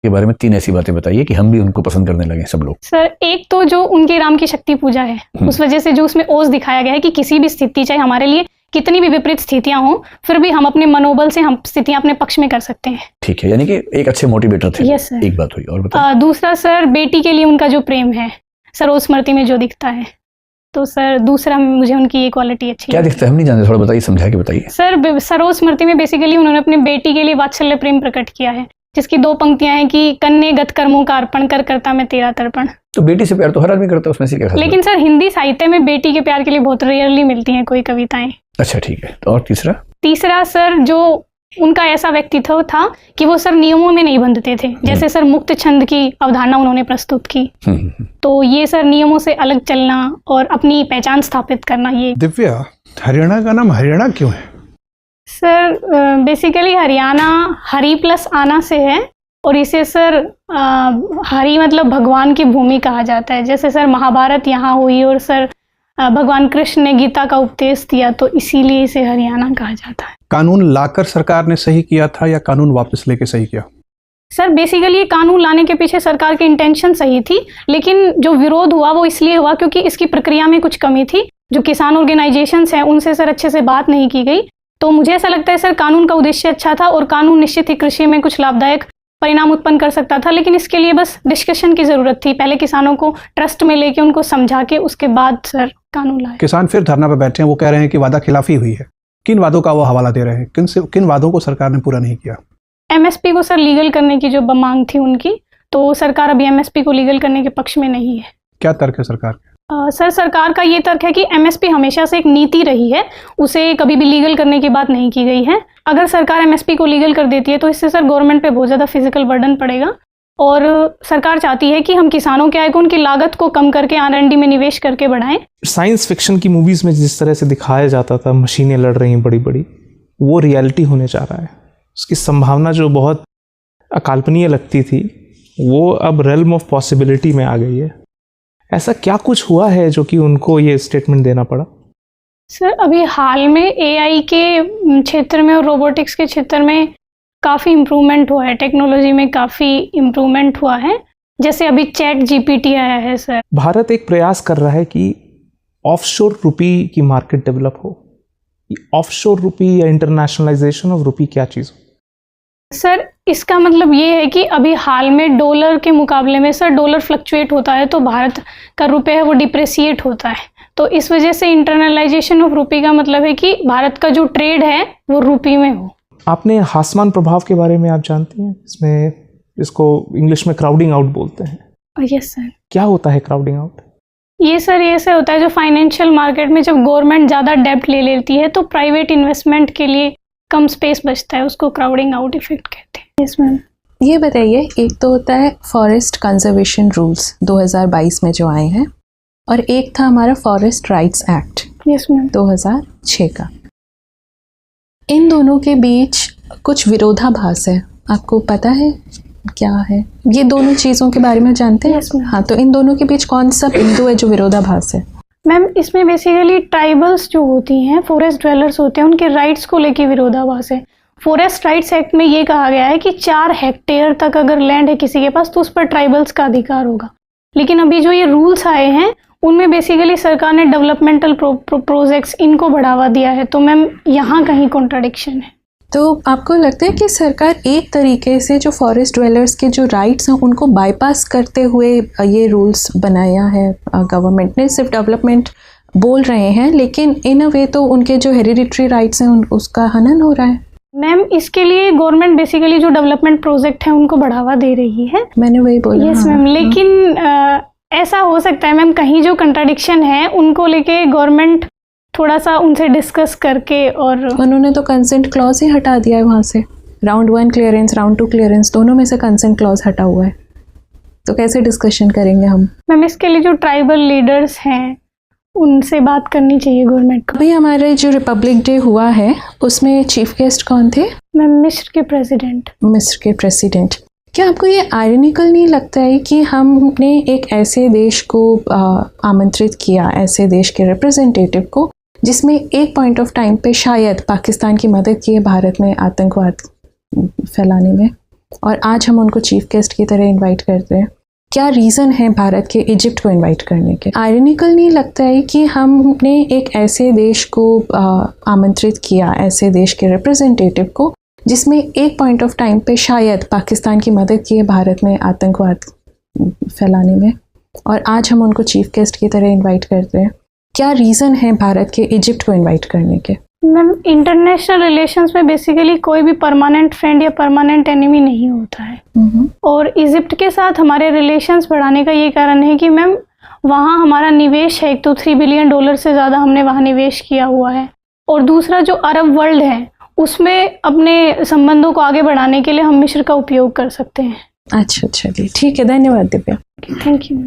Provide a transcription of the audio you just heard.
के बारे में 3 ऐसी बातें बताइए कि हम भी उनको पसंद करने लगे सब लोग। सर, एक तो जो उनके राम की शक्ति पूजा है, उस वजह से जो उसमें ओज दिखाया गया है कि किसी भी स्थिति, चाहे हमारे लिए कितनी भी विपरीत स्थितियां हों, फिर भी हम अपने मनोबल से हम स्थितियां अपने पक्ष में कर सकते हैं। ठीक है, यानी कि एक अच्छे मोटिवेटर थे। Yes sir. एक बात हुई, और बताइए। दूसरा सर, बेटी के लिए उनका जो प्रेम है सरोज स्मृति में जो दिखता है, तो सर दूसरा मुझे उनकी ये क्वालिटी अच्छी। क्या दिखता है, हम नहीं जानते, थोड़ा बताइए, समझा के बताइए। सर, सरोज स्मृति में बेसिकली उन्होंने अपनी बेटी के लिए वात्सल्य प्रेम प्रकट किया है, जिसकी 2 पंक्तियां हैं कि कन्ने गत कर्मों का अर्पण कर करता मैं तेरा तर्पण। तो बेटी से प्यार तो हर आदमी करता है, उसमें से क्या खास बात? लेकिन सर, हिंदी साहित्य में बेटी के प्यार के लिए बहुत रेयरली मिलती हैं कोई कविताएं। अच्छा ठीक है, तो और तीसरा सर, जो उनका ऐसा व्यक्तित्व था कि वो सर नियमों में नहीं बंधते थे। जैसे सर मुक्त छंद की अवधारणा उन्होंने प्रस्तुत की, तो ये सर नियमों से अलग चलना और अपनी पहचान स्थापित करना। ये दिव्या, हरियाणा का नाम हरियाणा क्यों है? Sir, basically Haryana Hari plus आना से है, और इसे सर हरि मतलब भगवान की भूमि कहा जाता है। जैसे सर महाभारत यहाँ हुई और सर भगवान कृष्ण ने गीता का उपदेश दिया, तो इसीलिए इसे हरियाणा कहा जाता है। कानून लाकर सरकार ने सही किया था या कानून वापस लेके सही किया? सर, बेसिकली ये कानून लाने के पीछे सरकार की इंटेंशन सही थी, लेकिन जो विरोध हुआ वो इसलिए हुआ क्योंकि इसकी प्रक्रिया में कुछ कमी थी। जो किसान ऑर्गेनाइजेशंस हैं उनसे सर अच्छे से बात नहीं की गई। तो मुझे ऐसा लगता है सर, कानून का उद्देश्य अच्छा था और कानून निश्चित ही कृषि में कुछ लाभदायक परिणाम उत्पन्न कर सकता था, लेकिन इसके लिए बस डिस्कशन की जरूरत थी। पहले किसानों को ट्रस्ट में लेके उनको समझा के उसके बाद सर कानून लाए। किसान फिर धरना पे बैठे हैं, वो कह रहे हैं कि वादा खिलाफी हुई है। किन वादों का वो हवाला दे रहे हैं? किन वादों को सरकार ने पूरा नहीं किया? एमएसपी को सर लीगल करने की जो मांग थी उनकी, तो सरकार अभी एमएसपी को लीगल करने के पक्ष में नहीं है। क्या तर्क है सरकार के? सर, सरकार का ये तर्क है कि एमएसपी हमेशा से एक नीति रही है, उसे कभी भी लीगल करने की बात नहीं की गई है। अगर सरकार एमएसपी को लीगल कर देती है तो इससे सर गवर्नमेंट पे बहुत ज़्यादा फिजिकल बर्डन पड़ेगा, और सरकार चाहती है कि हम किसानों के आय को, उनकी लागत को कम करके R&D में निवेश करके बढ़ाएं। साइंस फिक्शन की मूवीज़ में जिस तरह से दिखाया जाता था मशीनें लड़ रही हैं बड़ी बड़ी, वो रियलिटी होने जा रहा है। उसकी संभावना जो बहुत अकाल्पनीय लगती थी वो अब रेल्म ऑफ पॉसिबिलिटी में आ गई है। ऐसा क्या कुछ हुआ है जो कि उनको ये स्टेटमेंट देना पड़ा? सर, अभी हाल में AI के क्षेत्र में और रोबोटिक्स के क्षेत्र में काफ़ी इम्प्रूवमेंट हुआ है, टेक्नोलॉजी में काफ़ी इम्प्रूवमेंट हुआ है। जैसे अभी ChatGPT आया है सर। भारत एक प्रयास कर रहा है कि ऑफशोर रुपी की मार्केट डेवलप हो। ऑफशोर रुपी या इंटरनेशनलाइजेशन ऑफ रुपी क्या चीज़ हो? सर, इसका मतलब ये है कि अभी हाल में डॉलर के मुकाबले में सर डॉलर फ्लक्चुएट होता है, तो भारत का रुपये है वो डिप्रेसिएट होता है। तो इस वजह से इंटरनलाइजेशन ऑफ रुपी का मतलब है कि भारत का जो ट्रेड है वो रुपी में हो। आपने हासमान प्रभाव के बारे में आप जानती हैं? इसमें इसको इंग्लिश में क्राउडिंग आउट बोलते हैं। Yes sir. क्या होता है क्राउडिंग आउट? ये सर ऐसे होता है, जो फाइनेंशियल मार्केट में जब गवर्नमेंट ज़्यादा डेब्ट ले लेती है तो प्राइवेट इन्वेस्टमेंट के लिए कम स्पेस बचता है, उसको क्राउडिंग आउट इफेक्ट कहते हैं। Yes ma'am. ये बताइए, एक तो होता है फॉरेस्ट कंजर्वेशन रूल्स 2022 में जो आए हैं, और एक था हमारा forest rights act. Yes ma'am. 2006 का। इन दोनों के बीच कुछ विरोधाभास है, आपको पता है क्या है? ये दोनों चीज़ों के बारे में जानते हैं? yes, हाँ, तो इन दोनों के बीच कौन सा बिंदु है जो विरोधाभास है? मैम, इसमें बेसिकली ट्राइबल्स जो होती हैं, फॉरेस्ट ड्वेलर्स होते हैं, उनके राइट्स को लेके विरोधाभास है। फॉरेस्ट राइट्स एक्ट में ये कहा गया है कि 4 हेक्टेयर तक अगर लैंड है किसी के पास तो उस पर ट्राइबल्स का अधिकार होगा। लेकिन अभी जो ये रूल्स आए हैं उनमें बेसिकली सरकार ने डेवलपमेंटल प्रोजेक्ट्स इनको बढ़ावा दिया है, तो मैम यहाँ कहीं कॉन्ट्राडिक्शन है। तो आपको लगता है कि सरकार एक तरीके से जो फॉरेस्ट ड्वेलर्स के जो राइट्स हैं उनको बाईपास करते हुए ये रूल्स बनाया है? गवर्नमेंट ने सिर्फ डेवलपमेंट बोल रहे हैं, लेकिन इन अ वे तो उनके जो हेरिडिटरी राइट्स हैं उसका हनन हो रहा है। मैम, इसके लिए गवर्नमेंट बेसिकली जो डेवलपमेंट प्रोजेक्ट है उनको बढ़ावा दे रही है। मैंने वही बोला। यस मैम, लेकिन ऐसा हो सकता है मैम कहीं जो कंट्राडिक्शन है उनको लेके गवर्नमेंट थोड़ा सा उनसे डिस्कस करके, और उन्होंने तो कंसेंट क्लॉज ही हटा दिया है वहाँ से। राउंड 1 क्लियरेंस, राउंड 2 क्लियरेंस, दोनों में से कंसेंट क्लॉज हटा हुआ है, तो कैसे डिस्कशन करेंगे हम? मैम, इसके लिए जो ट्राइबल लीडर्स हैं उनसे बात करनी चाहिए गवर्नमेंट को। अभी हमारे जो रिपब्लिक डे हुआ है उसमें चीफ गेस्ट कौन थे? मैम, मिस्र के प्रेसिडेंट। मिस्र के प्रेसिडेंट। क्या आपको ये आयरनिकल नहीं लगता है कि हमने एक ऐसे देश को आमंत्रित किया, ऐसे देश के रिप्रेजेंटेटिव को, जिसमें एक पॉइंट ऑफ टाइम पे शायद पाकिस्तान की मदद की है भारत में आतंकवाद फैलाने में? और आज हम उनको चीफ गेस्ट की तरह इनवाइट करते हैं। क्या रीज़न है भारत के इजिप्ट को इनवाइट करने के? आयरनिकल नहीं लगता है कि हमने एक ऐसे देश को आमंत्रित किया, ऐसे देश के रिप्रेजेंटेटिव को, जिसमें एक पॉइंट ऑफ टाइम पे शायद पाकिस्तान की मदद की है भारत में आतंकवाद फैलाने में, और आज हम उनको चीफ गेस्ट की तरह इनवाइट करते हैं। क्या रीज़न है भारत के इजिप्ट को इनवाइट करने के? मैम, इंटरनेशनल रिलेशंस में बेसिकली कोई भी परमानेंट फ्रेंड या परमानेंट एनिमी नहीं होता है। और इजिप्ट के साथ हमारे रिलेशंस बढ़ाने का ये कारण है कि मैम वहाँ हमारा निवेश है, एक तो $3 बिलियन से ज़्यादा हमने वहाँ निवेश किया हुआ है, और दूसरा जो अरब वर्ल्ड है उसमें अपने संबंधों को आगे बढ़ाने के लिए हम मिस्र का उपयोग कर सकते हैं। अच्छा, चलिए ठीक है, धन्यवाद दिव्या। Thank you.